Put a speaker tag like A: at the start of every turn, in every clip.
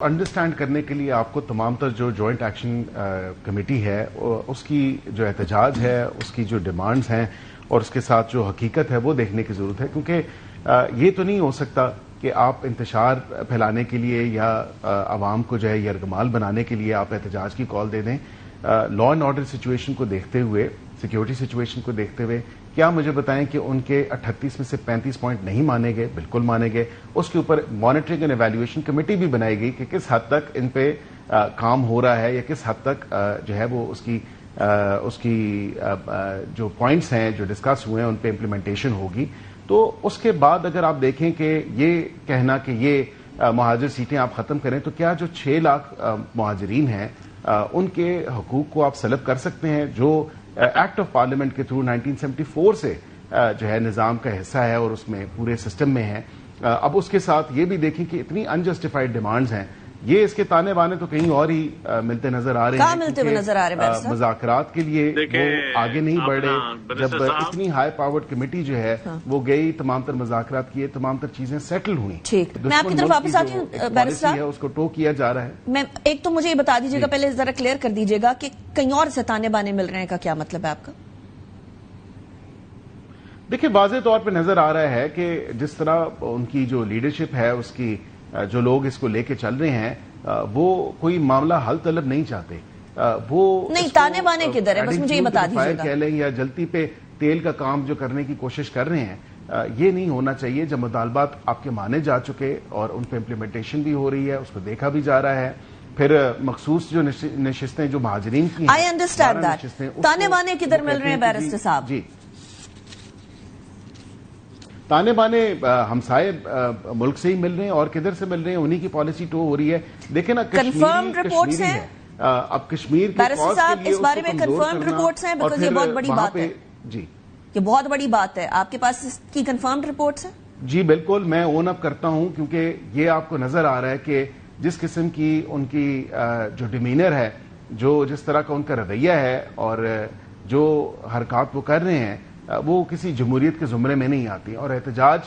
A: Understand کرنے کے لیے آپ کو تمام تر جو جوائنٹ ایکشن کمیٹی ہے اس کی جو احتجاج ہے، اس کی جو ڈیمانڈز ہیں اور اس کے ساتھ جو حقیقت ہے وہ دیکھنے کی ضرورت ہے، کیونکہ یہ تو نہیں ہو سکتا کہ آپ انتشار پھیلانے کے لیے یا عوام کو جو ہے یرغمال بنانے کے لیے آپ احتجاج کی کال دے دیں۔ لا اینڈ آرڈر سچویشن کو دیکھتے ہوئے، سیکیورٹی سچویشن کو دیکھتے ہوئے کیا مجھے بتائیں کہ ان کے 38 میں سے 35 پوائنٹ نہیں مانے گئے؟ بالکل مانے گئے۔ اس کے اوپر مانیٹرنگ اینڈ ایویلیویشن کمیٹی بھی بنائی گئی کہ کس حد تک ان پہ کام ہو رہا ہے یا کس حد تک جو ہے وہ اس کی جو پوائنٹس ہیں جو ڈسکس ہوئے ہیں ان پہ امپلیمنٹیشن ہوگی۔ تو اس کے بعد اگر آپ دیکھیں کہ یہ کہنا کہ یہ مہاجر سیٹیں آپ ختم کریں، تو کیا جو 6 لاکھ مہاجرین ہیں ان کے حقوق کو آپ سلب کر سکتے ہیں جو ایکٹ آف پارلیمنٹ کے تھرو 1974 سے جو ہے نظام کا حصہ ہے اور اس میں پورے سسٹم میں ہے۔ اب اس کے ساتھ یہ بھی دیکھیں کہ اتنی انجسٹیفائڈ ڈیمانڈز ہیں، یہ اس کے تانے بانے تو کہیں اور ہی ملتے نظر آ رہے ہیں۔
B: ملتے ہوئے نظر آ رہے ہیں
A: مذاکرات کے لیے وہ آگے نہیں بڑھ رہے، جب اتنی ہائی پاورڈ کمیٹی جو ہے وہ گئی، تمام تر مذاکرات کیے، تمام تر چیزیں سیٹل ہوئی۔
B: ٹھیک، میں آپ کی طرف واپس آتی ہوں بیرسٹر،
A: اس کو ٹو کیا جا رہا ہے۔
B: میں ایک تو مجھے یہ بتا دیجیے گا، پہلے ذرا کلیئر کر دیجیے گا کہ کہیں اور سے تانے بانے مل رہے ہیں کا کیا مطلب ہے آپ کا؟
A: دیکھیں، واضح طور پہ نظر آ رہا ہے کہ جس طرح ان کی جو لیڈرشپ ہے، اس کی جو لوگ اس کو لے کے چل رہے ہیں، وہ کوئی معاملہ حل طلب نہیں چاہتے، وہ
B: نہیں تانے بانے کدھر ہے، بس مجھے یہ بتا دیجیے گا۔
A: کہہ لیں یا جلتی پہ تیل کا کام جو کرنے کی کوشش کر رہے ہیں، یہ نہیں ہونا چاہیے۔ جب مطالبات آپ کے مانے جا چکے اور ان پہ امپلیمنٹیشن بھی ہو رہی ہے، اس کو دیکھا بھی جا رہا ہے، پھر مخصوص جو نشستیں جو مہاجرین کی ہیں،
B: I understand that۔ تانے بانے کدھر مل رہے ہیں بیرسٹر صاحب؟
A: جی، تانے بانے ہمسائے ملک سے ہی مل رہے ہیں، اور کدھر سے مل رہے ہیں؟ انہی کی پالیسی ٹو ہو رہی ہے۔ دیکھیں نا،
B: کنفرمڈ رپورٹس ہیں
A: اب کشمیر کے
B: بیرسٹر صاحب، اس بارے میں کنفرمڈ رپورٹس ہیں، بیکاز یہ بہت بڑی بات ہے۔
A: جی،
B: یہ بہت بڑی بات ہے، آپ کے پاس اس کی کنفرمڈ رپورٹس ہیں؟
A: جی بالکل، میں اون اپ کرتا ہوں، کیونکہ یہ آپ کو نظر آ رہا ہے کہ جس قسم کی ان کی جو ڈیمینر ہے، جس طرح کا ان کا رویہ ہے اور جو حرکات وہ کر رہے ہیں، وہ کسی جمہوریت کے زمرے میں نہیں آتی، اور احتجاج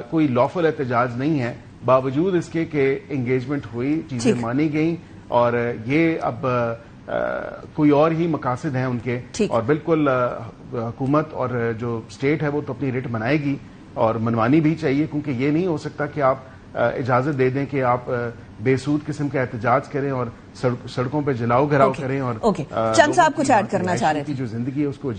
A: کوئی لافل احتجاج نہیں ہے، باوجود اس کے کہ انگیجمنٹ ہوئی، چیزیں مانی گئیں، اور یہ اب کوئی اور ہی مقاصد ہیں ان کے، اور بالکل حکومت اور جو اسٹیٹ ہے وہ تو اپنی ریٹ منائے گی اور منوانی بھی چاہیے، کیونکہ یہ نہیں ہو سکتا کہ آپ اجازت دے دیں کہ آپ بے سود قسم کا احتجاج کریں اور سڑکوں پہ جلاؤ گھراؤ کریں، اور
B: چند صاحب کچھ ایڈ کرنا چاہ رہے ہیں،
A: جو زندگی ہے اس کو